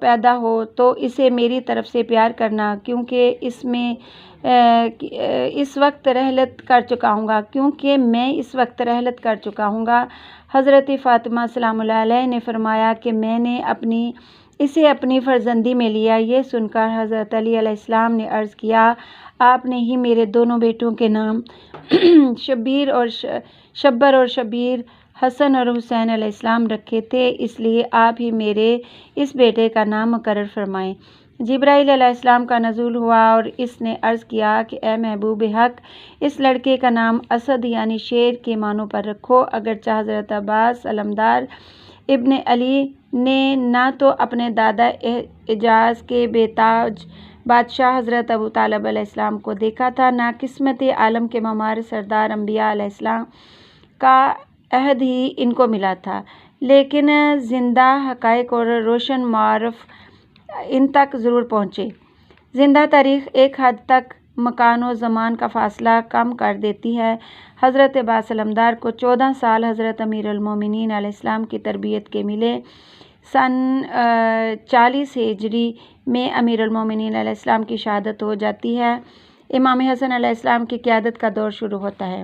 پیدا ہو تو اسے میری طرف سے پیار کرنا، کیونکہ میں اس وقت رحلت کر چکا ہوں گا۔ حضرت فاطمہ سلام اللہ علیہ نے فرمایا کہ میں نے اسے اپنی فرزندی میں لیا۔ یہ سن کر حضرت علی علیہ السلام نے عرض کیا، آپ نے ہی میرے دونوں بیٹوں کے نام شبر اور شبیر، حسن اور حسین علیہ السلام رکھے تھے، اس لیے آپ ہی میرے اس بیٹے کا نام مقرر فرمائیں۔ جبرائیل علیہ السلام کا نزول ہوا اور اس نے عرض کیا کہ اے محبوب حق، اس لڑکے کا نام اسد یعنی شیر کے معنوں پر رکھو۔ اگرچہ حضرت عباس علمدار ابن علی نے نہ تو اپنے دادا حجاز کے بے تاج بادشاہ حضرت ابو طالب علیہ السلام کو دیکھا تھا، نہ قسمت عالم کے ممار سردار انبیاء علیہ السلام کا عہد ہی ان کو ملا تھا، لیکن زندہ حقائق اور روشن معارف ان تک ضرور پہنچے۔ زندہ تاریخ ایک حد تک مکان و زمان کا فاصلہ کم کر دیتی ہے۔ حضرت عباس علمدار کو 14 سال حضرت امیر المومنین علیہ السلام کی تربیت کے ملے۔ سن 40 ہجری میں امیر المومنین علیہ السلام کی شہادت ہو جاتی ہے۔ امام حسن علیہ السلام کی قیادت کا دور شروع ہوتا ہے۔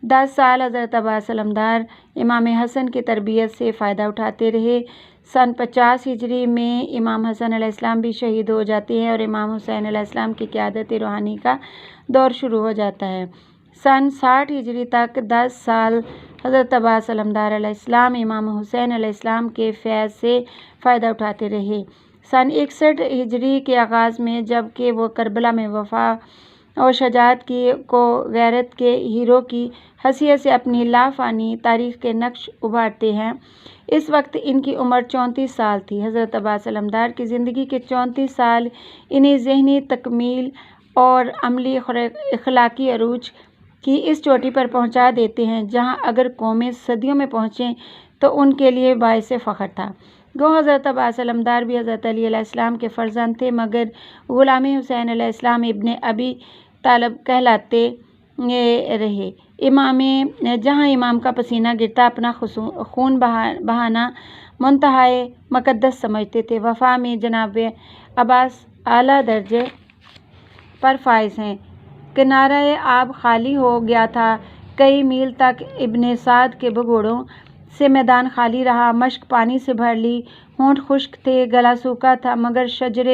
10 سال حضرت عباس علمدار امام حسن کی تربیت سے فائدہ اٹھاتے رہے۔ سن 50 ہجری میں امام حسن علیہ السلام بھی شہید ہو جاتے ہیں اور امام حسین علیہ السلام کی قیادت روحانی کا دور شروع ہو جاتا ہے۔ سن 60 ہجری تک 10 سال حضرت عباس علمدار علیہ السلام امام حسین علیہ السلام کے فیض سے فائدہ اٹھاتے رہے۔ سن 61 ہجری کے آغاز میں جب کہ وہ کربلا میں وفا اور شجاعت کو غیرت کے ہیرو کی حیثیت سے اپنی لافانی تاریخ کے نقش ابھارتے ہیں، اس وقت ان کی عمر 34 سال تھی۔ حضرت عباس علمدار کی زندگی کے 34 سال انہیں ذہنی تکمیل اور عملی اخلاقی عروج کی اس چوٹی پر پہنچا دیتے ہیں جہاں اگر قومیں صدیوں میں پہنچیں تو ان کے لیے باعث فخر تھا۔ گو حضرت عباس علمدار بھی حضرت علی علیہ السلام کے فرزند تھے، مگر غلام حسین علیہ السلام ابن ابی طالب کہلاتے رہے۔ جہاں امام کا پسینہ گرتا اپنا خون بہانا منتہائے مقدس سمجھتے تھے، وفا میں جناب عباس اعلیٰ درجے پر فائز ہیں۔ کنارہ آب خالی ہو گیا تھا، کئی میل تک ابن سعد کے بھگوڑوں سے میدان خالی رہا، مشق پانی سے بھر لی، ہونٹ خشک تھے، گلا سوکھا تھا، مگر شجر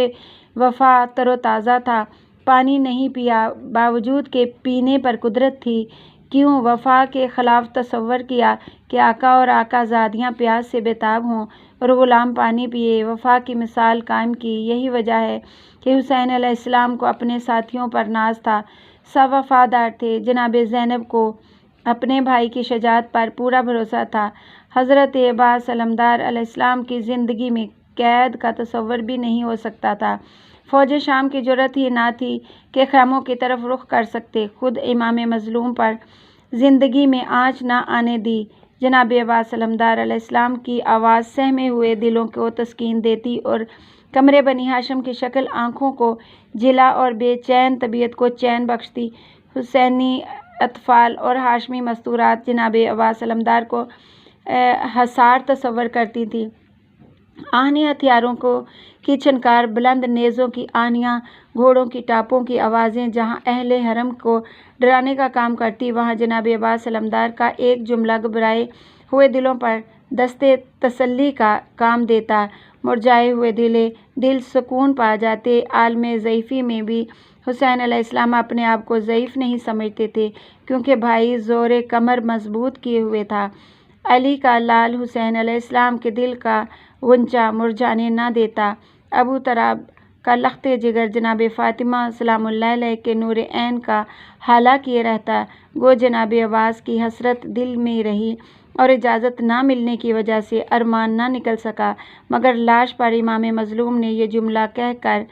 وفا تر و تازہ تھا۔ پانی نہیں پیا، باوجود کہ پینے پر قدرت تھی۔ کیوں وفا کے خلاف تصور کیا کہ آقا اور آقا زادیاں پیاس سے بےتاب ہوں اور غلام پانی پیے، وفا کی مثال قائم کی۔ یہی وجہ ہے کہ حسین علیہ السلام کو اپنے ساتھیوں پر ناز تھا، سب وفادار تھے۔ جناب زینب کو اپنے بھائی کی شجاعت پر پورا بھروسہ تھا۔ حضرت عباس علمدار علیہ السلام کی زندگی میں قید کا تصور بھی نہیں ہو سکتا تھا۔ فوج شام کی جرأت ہی نہ تھی کہ خیموں کی طرف رخ کر سکتے۔ خود امام مظلوم پر زندگی میں آنچ نہ آنے دی۔ جناب عباس علمدار علیہ السلام کی آواز سہمے ہوئے دلوں کو تسکین دیتی اور قمر بنی ہاشم کی شکل آنکھوں کو جلا اور بے چین طبیعت کو چین بخشتی۔ حسینی اطفال اور ہاشمی مستورات جناب عباس علمدار کو حصار تصور کرتی تھیں۔ آہنی ہتھیاروں کی چھنکار، بلند نیزوں کی آہنیاں، گھوڑوں کی ٹاپوں کی آوازیں جہاں اہل حرم کو ڈرانے کا کام کرتی، وہاں جناب عباس علمدار کا ایک جملہ گھبرائے ہوئے دلوں پر دستے تسلی کا کام دیتا۔ مرجھائے ہوئے دل سکون پا جاتے۔ عالم ضعیفی میں بھی حسین علیہ السلام اپنے آپ کو ضعیف نہیں سمجھتے تھے، کیونکہ بھائی زور کمر مضبوط کیے ہوئے تھا۔ علی کا لال حسین علیہ السلام کے دل کا غنچہ مرجھانے نہ دیتا۔ ابو طراب کا لخت جگر جناب فاطمہ سلام اللہ علیہ کے نور عین کا ہالہ کیے رہتا۔ گو جناب عباس کی حسرت دل میں رہی اور اجازت نہ ملنے کی وجہ سے ارمان نہ نکل سکا، مگر لاش پر امام مظلوم نے یہ جملہ کہہ کر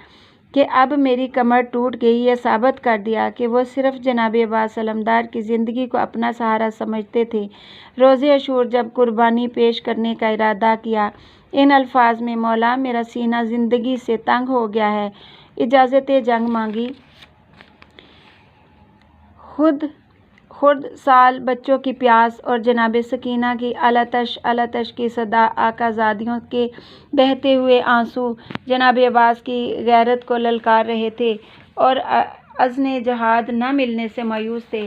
کہ اب میری کمر ٹوٹ گئی، یہ ثابت کر دیا کہ وہ صرف جناب عباس علمدار کی زندگی کو اپنا سہارا سمجھتے تھے۔ روز عاشور جب قربانی پیش کرنے کا ارادہ کیا، ان الفاظ میں مولا میرا سینہ زندگی سے تنگ ہو گیا ہے، اجازت جنگ مانگی، خرد سال بچوں کی پیاس اور جناب سکینہ کی الاتش کی صدا، آقا زادیوں کے بہتے ہوئے آنسو جناب عباس کی غیرت کو للکار رہے تھے اور اذن جہاد نہ ملنے سے مایوس تھے۔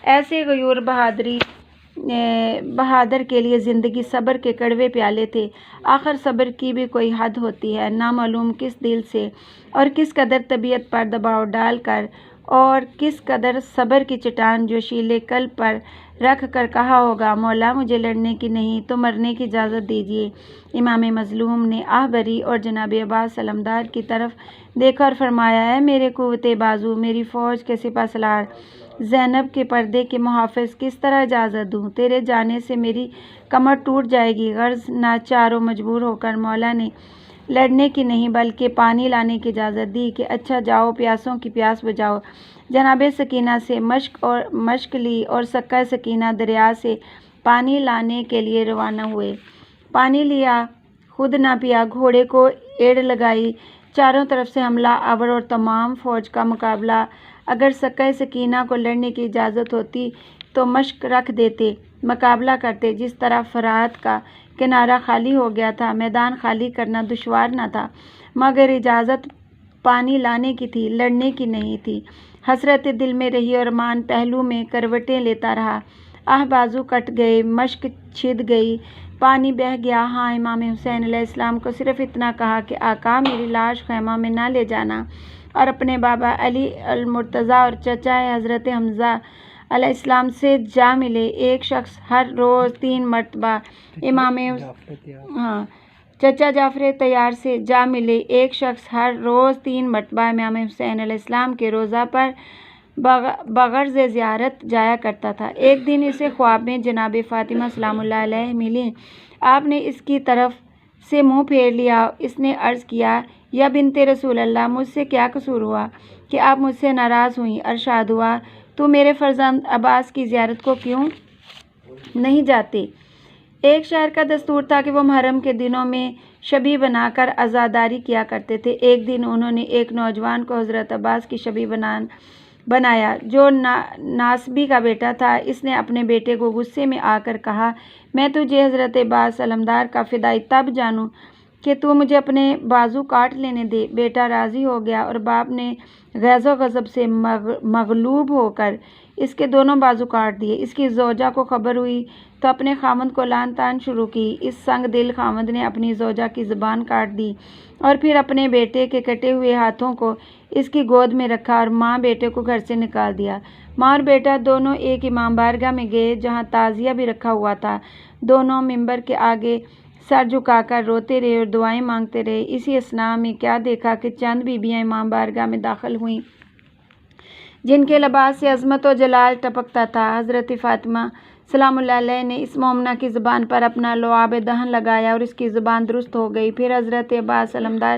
ایسے غیور بہادر کے لیے زندگی صبر کے کڑوے پیالے تھے۔ آخر صبر کی بھی کوئی حد ہوتی ہے، نامعلوم کس دل سے اور کس قدر طبیعت پر دباؤ ڈال کر اور کس قدر صبر کی چٹان جوشیلے قلب پر رکھ کر کہا ہوگا، مولا مجھے لڑنے کی نہیں تو مرنے کی اجازت دیجیے۔ امام مظلوم نے آہ بھری اور جناب عباس علمدار کی طرف دیکھا اور فرمایا، اے میرے قوت بازو، میری فوج کے سپہ سالار، زینب کے پردے کے محافظ، کس طرح اجازت دوں؟ تیرے جانے سے میری کمر ٹوٹ جائے گی۔ غرض ناچار و مجبور ہو کر مولا نے لڑنے کی نہیں بلکہ پانی لانے کی اجازت دی کہ اچھا جاؤ، پیاسوں کی پیاس بجھاؤ۔ جناب سکینہ سے مشق لی اور سکہ سکینہ دریا سے پانی لانے کے لیے روانہ ہوئے۔ پانی لیا، خود نہ پیا، گھوڑے کو ایڑ لگائی، چاروں طرف سے حملہ آور اور تمام فوج کا مقابلہ۔ اگر سکہ سکینہ کو لڑنے کی اجازت ہوتی تو مشق رکھ دیتے، مقابلہ کرتے۔ جس طرح فرات کا کنارہ خالی ہو گیا تھا، میدان خالی کرنا دشوار نہ تھا، مگر اجازت پانی لانے کی تھی، لڑنے کی نہیں تھی۔ حسرت دل میں رہی اور مان پہلو میں کروٹیں لیتا رہا۔ آہ بازو کٹ گئے، مشق چھد گئی، پانی بہہ گیا۔ ہاں، امام حسین علیہ السلام کو صرف اتنا کہا کہ آقا میری لاش خیمہ میں نہ لے جانا، اور اپنے بابا علی المرتضیٰ اور چچا حضرت حمزہ علیہ السلام سے جا ملے۔ ایک شخص ہر روز 3 مرتبہ چچا جعفر طیار سے جا ملے۔ ایک شخص ہر روز 3 مرتبہ امام حسین علیہ السلام کے روضہ پر بغرض زیارت جایا کرتا تھا۔ ایک دن اسے خواب میں جناب فاطمہ سلام اللہ علیہ ملی۔ آپ نے اس کی طرف سے منہ پھیر لیا۔ اس نے عرض کیا، یا بنت رسول اللہ، مجھ سے کیا قصور ہوا کہ آپ مجھ سے ناراض ہوئیں؟ ارشاد ہوا، تو میرے فرزند عباس کی زیارت کو کیوں نہیں جاتے؟ ایک شہر کا دستور تھا کہ وہ محرم کے دنوں میں شبی بنا کر عزاداری کیا کرتے تھے۔ ایک دن انہوں نے ایک نوجوان کو حضرت عباس کی شبی بنایا جو ناسبی کا بیٹا تھا۔ اس نے اپنے بیٹے کو غصے میں آ کر کہا، میں تجھے حضرت عباس علمدار کا فدائی تب جانوں کہ تو مجھے اپنے بازو کاٹ لینے دے۔ بیٹا راضی ہو گیا اور باپ نے غیظ و غضب سے مغلوب ہو کر اس کے دونوں بازو کاٹ دیے۔ اس کی زوجہ کو خبر ہوئی تو اپنے خاوند کو لعن طعن شروع کی۔ اس سنگ دل خاوند نے اپنی زوجہ کی زبان کاٹ دی اور پھر اپنے بیٹے کے کٹے ہوئے ہاتھوں کو اس کی گود میں رکھا اور ماں بیٹے کو گھر سے نکال دیا۔ ماں اور بیٹا دونوں ایک امام بارگاہ میں گئے جہاں تعزیہ بھی رکھا ہوا تھا۔ دونوں ممبر کے آگے سر جھکا کر روتے رہے اور دعائیں مانگتے رہے۔ اسی اثناء میں کیا دیکھا کہ چند بیبیاں امام بارگاہ میں داخل ہوئیں جن کے لباس سے عظمت و جلال ٹپکتا تھا۔ حضرت فاطمہ سلام اللہ علیہ نے اس مومنہ کی زبان پر اپنا لعاب دہن لگایا اور اس کی زبان درست ہو گئی۔ پھر حضرت عباس علمدار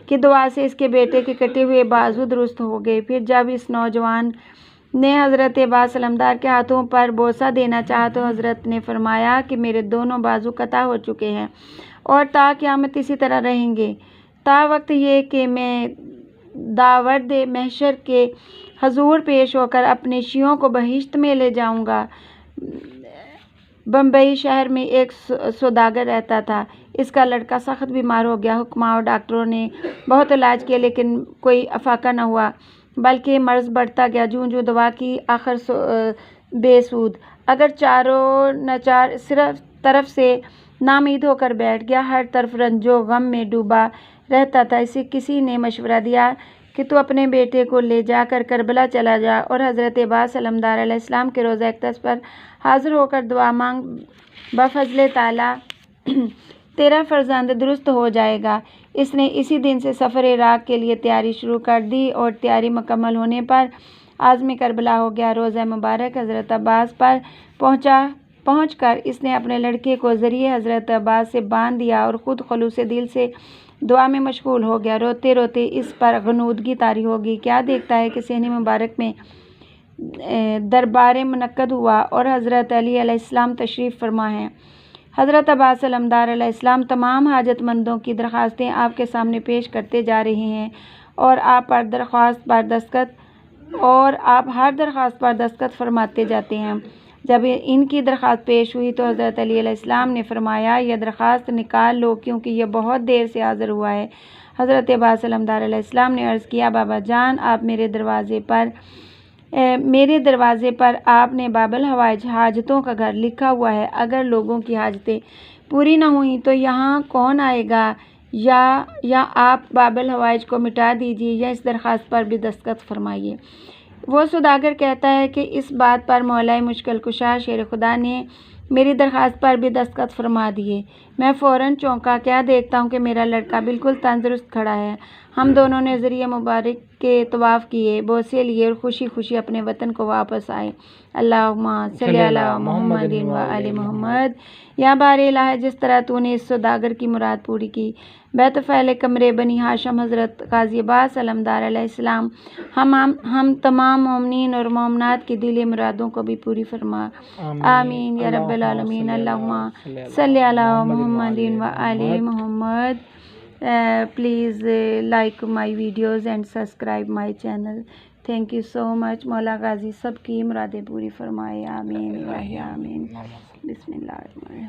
کی دعا سے اس کے بیٹے کے کٹے ہوئے بازو درست ہو گئے۔ پھر جب اس نوجوان نے حضرت عباس علمدار کے ہاتھوں پر بوسہ دینا چاہا تو حضرت نے فرمایا کہ میرے دونوں بازو قطع ہو چکے ہیں اور تا قیامت اسی طرح رہیں گے، تا وقت یہ کہ میں داورد محشر کے حضور پیش ہو کر اپنے شیعوں کو بہشت میں لے جاؤں گا۔ بمبئی شہر میں ایک سوداگر رہتا تھا۔ اس کا لڑکا سخت بیمار ہو گیا۔ حکماء اور ڈاکٹروں نے بہت علاج کیا لیکن کوئی افاقہ نہ ہوا بلکہ مرض بڑھتا گیا۔ جوں دوا کی آخر بے سود۔ اگر چاروں ناچار صرف طرف سے نامید ہو کر بیٹھ گیا، ہر طرف رنج و غم میں ڈوبا رہتا تھا۔ اسے کسی نے مشورہ دیا کہ تو اپنے بیٹے کو لے جا کر کربلا چلا جا اور حضرت عباس علمدار علیہ السلام کے روضہ اقدس پر حاضر ہو کر دعا مانگ، بفضل تعالیٰ تیرا فرزند درست ہو جائے گا۔ اس نے اسی دن سے سفر عراق کے لیے تیاری شروع کر دی اور تیاری مکمل ہونے پر عازم کربلا ہو گیا۔ روضہ مبارک حضرت عباس پر پہنچ کر اس نے اپنے لڑکے کو ذریعہ حضرت عباس سے باندھ دیا اور خود خلوص دل سے دعا میں مشغول ہو گیا۔ روتے روتے اس پر غنودگی طاری ہوگی۔ کیا دیکھتا ہے کہ صحن مبارک میں دربار منعقد ہوا اور حضرت علی علیہ السلام تشریف فرما ہیں۔ حضرت عباس علمدار علیہ السلام تمام حاجت مندوں کی درخواستیں آپ کے سامنے پیش کرتے جا رہے ہیں اور آپ پر درخواست پر دستخط اور آپ ہر درخواست پر دستخط فرماتے جاتے ہیں۔ جب ان کی درخواست پیش ہوئی تو حضرت علی علیہ السلام نے فرمایا یہ درخواست نکال لو کیونکہ یہ بہت دیر سے حاضر ہوا ہے۔ حضرت عباس علمدار علیہ السلام نے عرض کیا بابا جان آپ میرے دروازے پر آپ نے باب الحوائج حاجتوں کا گھر لکھا ہوا ہے، اگر لوگوں کی حاجتیں پوری نہ ہوئیں تو یہاں کون آئے گا، یا آپ باب الحوائج کو مٹا دیجیے یا اس درخواست پر بھی دستخط فرمائیے۔ وہ سوداگر کہتا ہے کہ اس بات پر مولا مشکل کشا شیر خدا نے میری درخواست پر بھی دستخط فرما دیے۔ میں فوراً چونکا، کیا دیکھتا ہوں کہ میرا لڑکا بالکل تندرست کھڑا ہے۔ ہم دونوں نے ذریعہ مبارک کے طواف کیے، بوسے لیے اور خوشی خوشی اپنے وطن کو واپس آئے۔ اللہم صلی علی محمد و آل محمد۔ یا بار الہ جس طرح تو نے اس سوداگر کی مراد پوری کی، بیت فعل کمرے بنی ہاشم حضرت قاضی عباس علمدار علیہ السلام ہم تمام مومنین اور مومنات کی دلی مرادوں کو بھی پوری فرما، آمین یا رب العالمین۔ اللہم صلی علی محمد و آل محمد۔ Please like my videos and subscribe my channel. Thank you so much. مولا غازی سب کی مرادیں پوری فرمائے، آمین الہی آمین۔ بسم اللہ الرحمن الرحیم۔